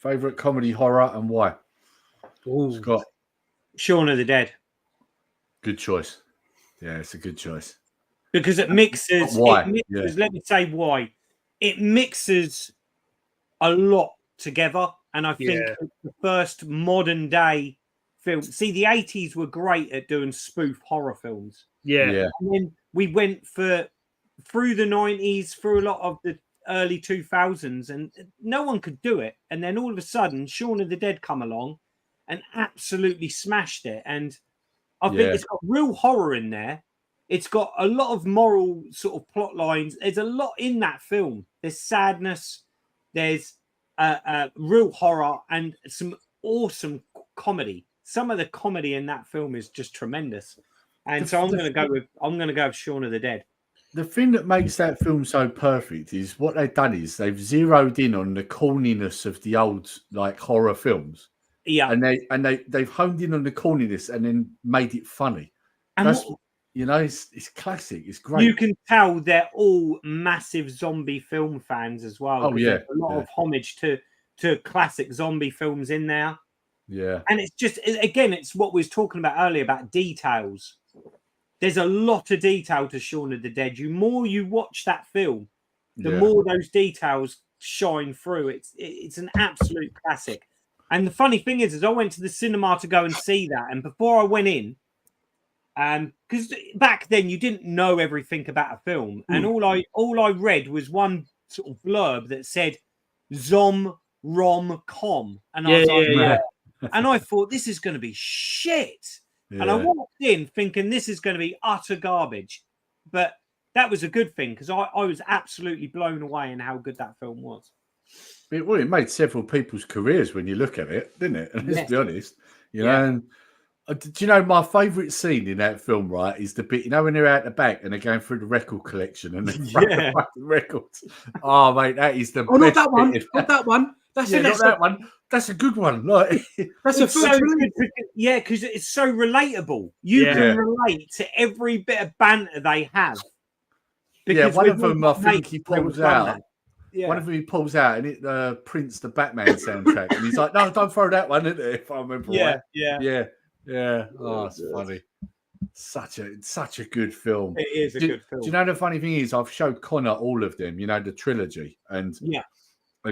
Favorite comedy horror and why? Ooh. Scott. Shaun of the Dead. Good choice. Yeah, it's a good choice. Because it mixes. Why? Let me say why. It mixes a lot together. And I think the first modern day film. See, the 80s were great at doing spoof horror films. Yeah. And then we went through the 90s, through a lot of the early 2000s, and no one could do it. And then all of a sudden, Shaun of the Dead come along and absolutely smashed it. And I think it's got real horror in there. It's got a lot of moral sort of plot lines. There's a lot in that film. There's sadness. There's real horror and some awesome comedy. Some of the comedy in that film is just tremendous. And so I'm going to go with Shaun of the Dead. The thing that makes that film so perfect is what they've done is they've zeroed in on the corniness of the old like horror films. Yeah. And they've honed in on the corniness and then made it funny. And that's it's classic. It's great. You can tell they're all massive zombie film fans as well. Oh yeah. There's a lot of homage to classic zombie films in there. Yeah. And it's just, again, it's what we was talking about earlier about details. There's a lot of detail to Shaun of the Dead. The more you watch that film, the more those details shine through. It's an absolute classic. And the funny thing is I went to the cinema to go and see that. And before I went in, because back then you didn't know everything about a film. And all I read was one sort of blurb that said rom-com. And I was like, and I thought, this is going to be shit. Yeah. And I walked in thinking this is going to be utter garbage. But that was a good thing because I was absolutely blown away in how good that film was. It made several people's careers when you look at it, didn't it? And let's be honest. You know, and do you know my favourite scene in that film, right, is the bit, you know, when they're out the back and they're going through the record collection and they're the records. Oh, mate, that is the best. Not that one. Not that one. That's not that one. That's a good one. Like, that's a so good. Yeah, because it's so relatable. You can relate to every bit of banter they have. Yeah, one of them, I think he pulls out. Yeah. One of them he pulls out and it prints the Batman soundtrack. And he's like, no, don't throw that one in there, if I remember right. Yeah. Oh, it's funny. Such a good film. It is a good film. Do you know the funny thing is I've showed Connor all of them, you know, the trilogy. And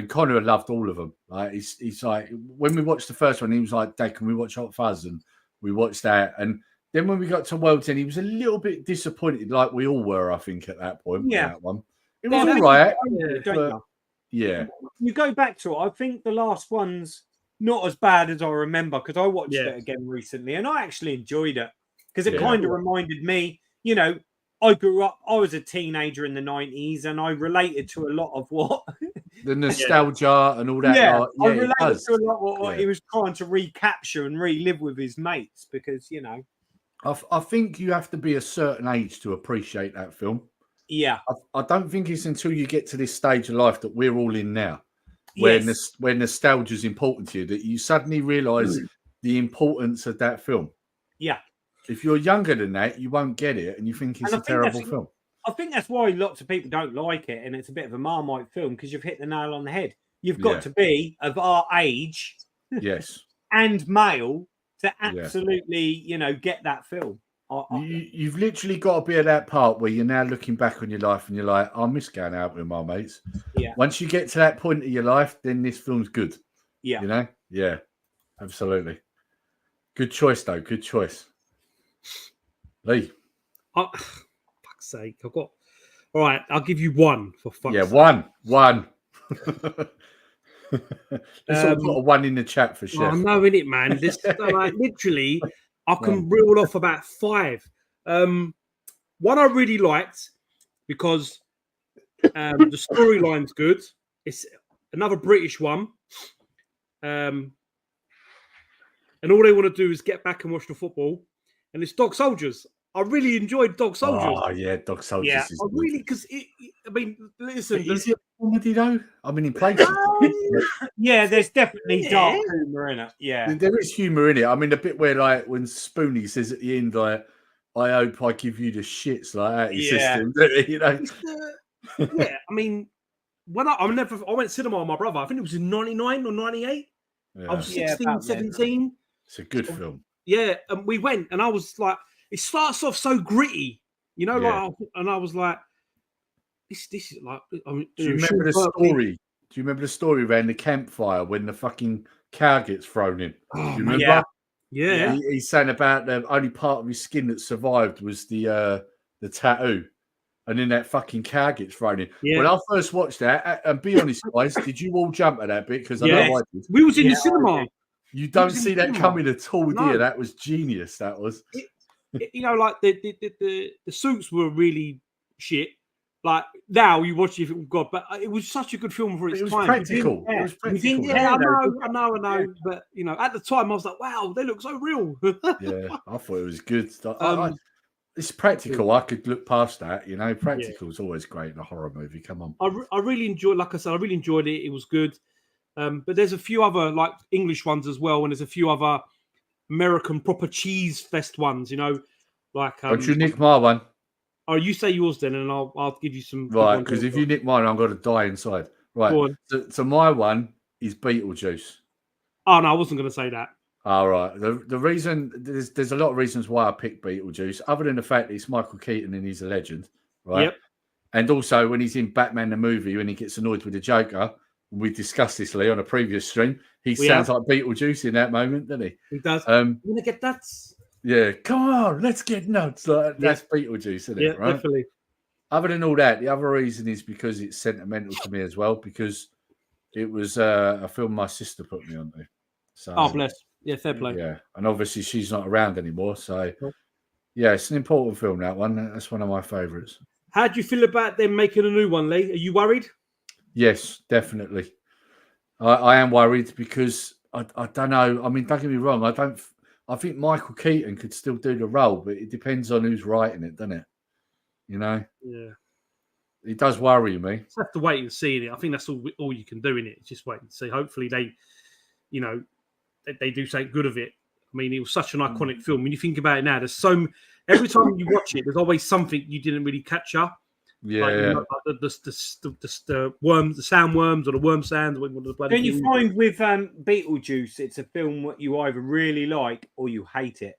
Connor loved all of them. Like he's like, when we watched the first one, he was like, Dad, can we watch Hot Fuzz? And we watched that. And then when we got to World's End, he was a little bit disappointed, like we all were, I think, at that point. Yeah. That one. It was all right. You go back to it. I think the last one's not as bad as I remember because I watched it again recently and I actually enjoyed it because it kind of reminded me, you know, I was a teenager in the 90s and I related to a lot of what the nostalgia and all that. I related to a lot of what he was trying to recapture and relive with his mates because, you know. I think you have to be a certain age to appreciate that film. Yeah. I don't think it's until you get to this stage of life that we're all in now, where nostalgia is important to you, that you suddenly realise the importance of that film. Yeah. If you're younger than that, you won't get it and you think it's a terrible film. I think that's why lots of people don't like it and it's a bit of a Marmite film because you've hit the nail on the head. You've got to be of our age and male to absolutely, you know, get that film. You've literally got to be at that part where you're now looking back on your life and you're like, I miss going out with my mates. Yeah. Once you get to that point of your life, then this film's good. Yeah. You know? Yeah. Absolutely. Good choice, though. Good choice. Lee. Fuck's sake. I've got... All right. I'll give you one for fuck's sake. One. Let's all put a one in the chat for sure. I know, innit, man? This, like, literally... I can reel off about 5. One I really liked because the storyline's good. It's another British one. And all they want to do is get back and watch the football. And it's Dog Soldiers. I really enjoyed Dog Soldiers. Oh, yeah, Dog Soldiers. Yeah, I really, because, I mean, listen. Is it comedy, though? I mean, in places. Yeah, there's definitely dark humour in it. Yeah. There is humour in it. I mean, the bit where, like, when Spoonie says at the end, like, I hope I give you the shits, like that, system, you know? Yeah, I mean, when I went cinema with my brother. I think it was in 99 or 98. Yeah. I was 16, 17. It's a good film. Yeah, and we went, and I was like, it starts off so gritty, you know, like, and I was like, this is like. I mean, do you remember the story? Do you remember the story around the campfire when the fucking cow gets thrown in? Do you remember? Yeah. He's saying about the only part of his skin that survived was the tattoo. And then that fucking cow gets thrown in. Yeah. When I first watched that, and be honest, guys, did you all jump at that bit? Because I know I did. We was in the cinema. You don't see that coming at all, do you? That was genius. That was. You know, like the suits were really shit. Like now you watch it, you think, God, but it was such a good film for its time. It was practical. It was practical. Yeah, I know. But you know, at the time I was like, wow, they look so real. Yeah, I thought it was good. It's practical. I could look past that. You know, practical is always great in a horror movie. Come on. I really enjoyed. Like I said, I really enjoyed it. It was good. But there's a few other like English ones as well, and there's a few other American proper cheese fest ones. You know, like. Don't you nick my one? Oh, you say yours then, and I'll give you some. Right, because if you nick mine, I'm going to die inside. Right. So my one is Beetlejuice. Oh no, I wasn't going to say that. All right. The reason there's a lot of reasons why I picked Beetlejuice, other than the fact that it's Michael Keaton and he's a legend, right? Yep. And also when he's in Batman the movie, when he gets annoyed with the Joker, we discussed this, Lee, on a previous stream. He sounds like Beetlejuice in that moment, doesn't he? He does. You want to get nuts? Yeah, come on, let's get nuts. Like, that's Beetlejuice, isn't it? Right? Definitely. Other than all that, the other reason is because it's sentimental to me as well, because it was a film my sister put me onto. So, oh, bless. Yeah, fair play. Yeah, and obviously she's not around anymore, so yeah, it's an important film. That one, that's one of my favourites. How do you feel about them making a new one, Lee? Are you worried? Yes, definitely. I am worried because I don't know. I mean, don't get me wrong. I think Michael Keaton could still do the role, but it depends on who's writing it, doesn't it? You know. Yeah. It does worry me. Just have to wait and see it. I think that's all you can do in it. Just wait and see. Hopefully they, you know, they do something good of it. I mean, it was such an iconic film. When you think about it now, there's every time you watch it, there's always something you didn't really catch up. Yeah, like, you know, like the worms, the sandworms, or the worm sands. Don't you find with Beetlejuice, it's a film that you either really like or you hate it.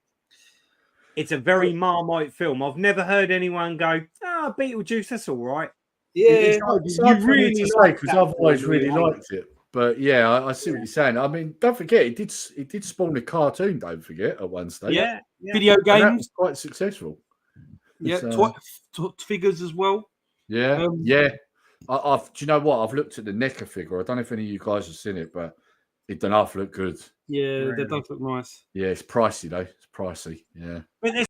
It's a very Marmite film. I've never heard anyone go, Beetlejuice, that's all right. Yeah, you really like because I've always really liked it. But yeah, I see what you're saying. I mean, don't forget, it did spawn a cartoon. Don't forget at one stage. Yeah. Video games, that was quite successful. Yeah, figures as well. Yeah, yeah. Do you know what? I've looked at the NECA figure. I don't know if any of you guys have seen it, but it doesn't look good. Yeah, they don't look nice. Yeah, it's pricey though. It's pricey. Yeah. But there's